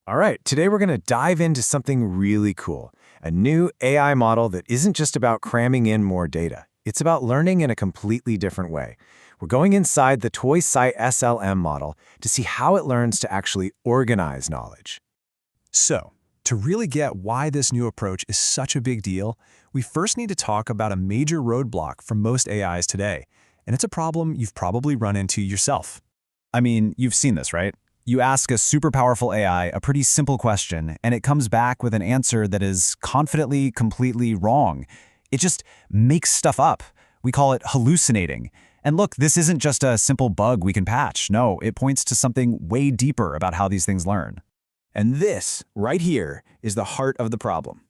All right, today we're going to dive into something really cool, a new AI model that isn't just about cramming in more data. It's about learning in a completely different way. We're going inside the Toy Ψ-SLM model to see how it learns to actually organize knowledge. So, to really get why this new approach is such a big deal, we first need to talk about a major roadblock for most AIs today, and it's a problem you've probably run into yourself. I mean, you've seen this, right? You ask a super powerful AI a pretty simple question, and it comes back with an answer that is confidently completely wrong. It just makes stuff up. We call it hallucinating. And look, this isn't just a simple bug we can patch. No, it points to something way deeper about how these things learn. And this, right here, is the heart of the problem.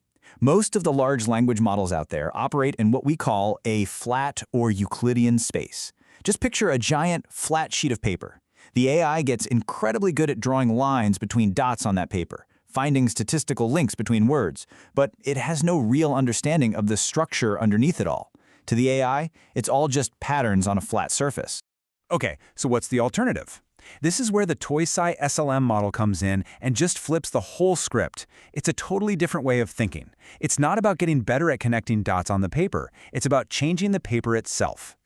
Most of the large language models out there operate in what we call a flat or Euclidean space. Just picture a giant, flat sheet of paper. The AI gets incredibly good at drawing lines between dots on that paper, finding statistical links between words, but it has no real understanding of the structure underneath it all. To the AI, it's all just patterns on a flat surface. Okay, so what's the alternative? This is where the Toy Ψ-SLM model comes in and just flips the whole script. It's a totally different way of thinking. It's not about getting better at connecting dots on the paper. It's about changing the paper itself.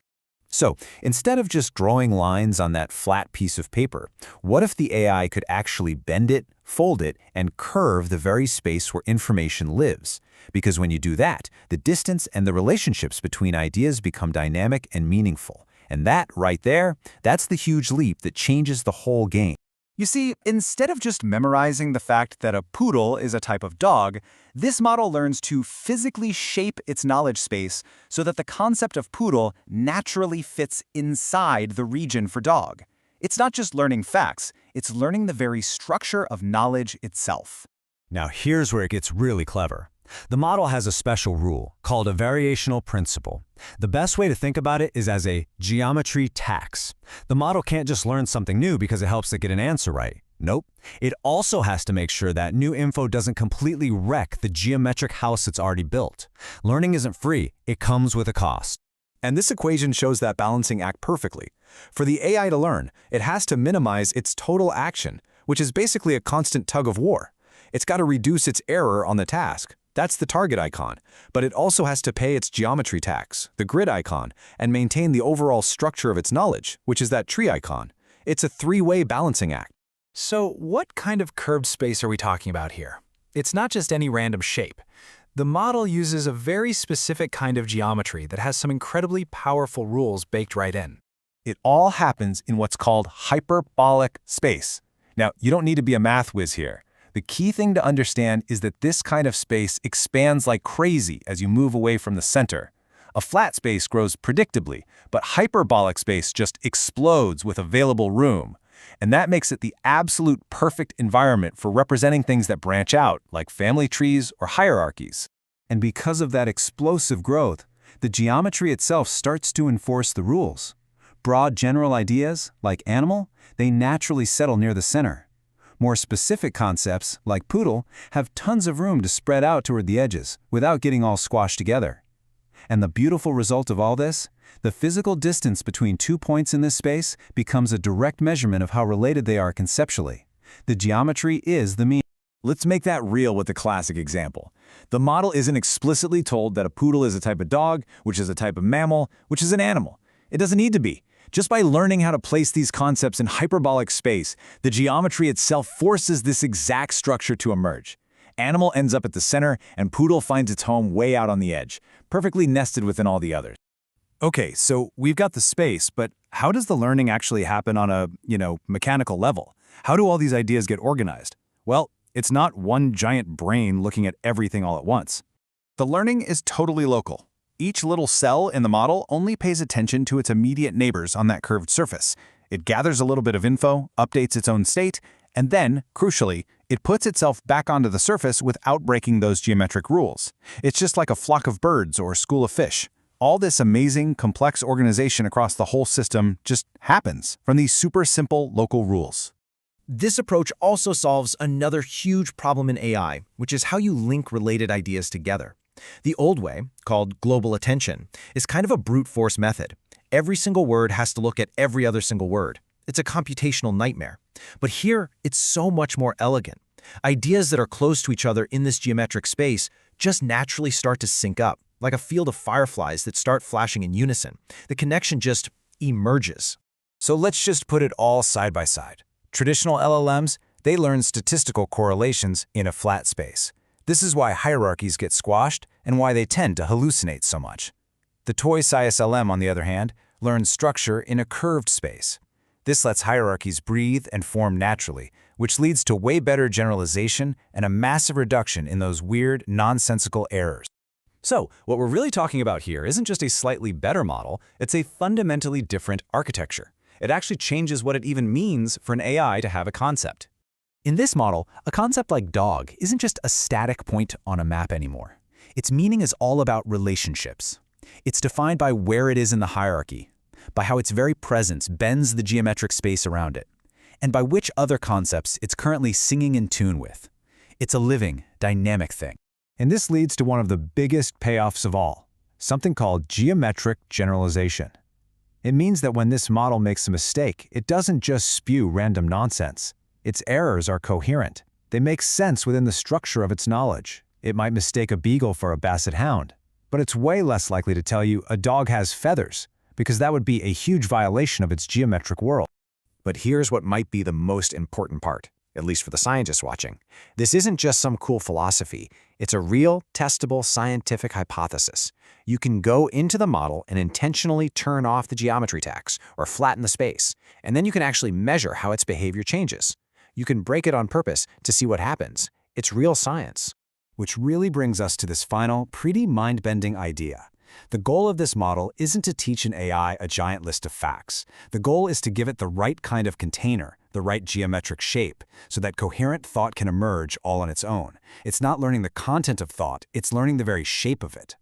So, instead of just drawing lines on that flat piece of paper, what if the AI could actually bend it, fold it, and curve the very space where information lives? Because when you do that, the distance and the relationships between ideas become dynamic and meaningful. And that, right there, that's the huge leap that changes the whole game. You see, instead of just memorizing the fact that a poodle is a type of dog, this model learns to physically shape its knowledge space so that the concept of poodle naturally fits inside the region for dog. It's not just learning facts, it's learning the very structure of knowledge itself. Now here's where it gets really clever. The model has a special rule called a variational principle. The best way to think about it is as a geometry tax. The model can't just learn something new because it helps it get an answer right. Nope. It also has to make sure that new info doesn't completely wreck the geometric house it's already built. Learning isn't free, it comes with a cost. And this equation shows that balancing act perfectly. For the AI to learn, it has to minimize its total action, which is basically a constant tug of war. It's got to reduce its error on the task. That's the target icon, but it also has to pay its geometry tax, the grid icon, and maintain the overall structure of its knowledge, which is that tree icon. It's a three-way balancing act. So what kind of curved space are we talking about here? It's not just any random shape. The model uses a very specific kind of geometry that has some incredibly powerful rules baked right in. It all happens in what's called hyperbolic space. Now, you don't need to be a math whiz here. The key thing to understand is that this kind of space expands like crazy as you move away from the center. A flat space grows predictably, but hyperbolic space just explodes with available room. And that makes it the absolute perfect environment for representing things that branch out, like family trees or hierarchies. And because of that explosive growth, the geometry itself starts to enforce the rules. Broad general ideas, like animal, they naturally settle near the center. More specific concepts, like poodle, have tons of room to spread out toward the edges without getting all squashed together. And the beautiful result of all this? The physical distance between 2 points in this space becomes a direct measurement of how related they are conceptually. The geometry is the mean. Let's make that real with the classic example. The model isn't explicitly told that a poodle is a type of dog, which is a type of mammal, which is an animal. It doesn't need to be. Just by learning how to place these concepts in hyperbolic space, the geometry itself forces this exact structure to emerge. Animal ends up at the center, and poodle finds its home way out on the edge, perfectly nested within all the others. Okay, so we've got the space, but how does the learning actually happen on a, mechanical level? How do all these ideas get organized? Well, it's not one giant brain looking at everything all at once. The learning is totally local. Each little cell in the model only pays attention to its immediate neighbors on that curved surface. It gathers a little bit of info, updates its own state, and then, crucially, it puts itself back onto the surface without breaking those geometric rules. It's just like a flock of birds or a school of fish. All this amazing, complex organization across the whole system just happens from these super simple local rules. This approach also solves another huge problem in AI, which is how you link related ideas together. The old way, called global attention, is kind of a brute force method. Every single word has to look at every other single word. It's a computational nightmare. But here, it's so much more elegant. Ideas that are close to each other in this geometric space just naturally start to sync up, like a field of fireflies that start flashing in unison. The connection just emerges. So let's just put it all side by side. Traditional LLMs, they learn statistical correlations in a flat space. This is why hierarchies get squashed and why they tend to hallucinate so much. The Toy Ψ-SLM, on the other hand, learns structure in a curved space. This lets hierarchies breathe and form naturally, which leads to way better generalization and a massive reduction in those weird, nonsensical errors. So, what we're really talking about here isn't just a slightly better model, it's a fundamentally different architecture. It actually changes what it even means for an AI to have a concept. In this model, a concept like dog isn't just a static point on a map anymore. Its meaning is all about relationships. It's defined by where it is in the hierarchy, by how its very presence bends the geometric space around it, and by which other concepts it's currently singing in tune with. It's a living, dynamic thing. And this leads to one of the biggest payoffs of all, something called geometric generalization. It means that when this model makes a mistake, it doesn't just spew random nonsense. Its errors are coherent. They make sense within the structure of its knowledge. It might mistake a beagle for a basset hound, but it's way less likely to tell you a dog has feathers, because that would be a huge violation of its geometric world. But here's what might be the most important part, at least for the scientists watching. This isn't just some cool philosophy. It's a real, testable scientific hypothesis. You can go into the model and intentionally turn off the geometry tax or flatten the space, and then you can actually measure how its behavior changes. You can break it on purpose to see what happens. It's real science. Which really brings us to this final, pretty mind-bending idea. The goal of this model isn't to teach an AI a giant list of facts. The goal is to give it the right kind of container, the right geometric shape, so that coherent thought can emerge all on its own. It's not learning the content of thought, it's learning the very shape of it.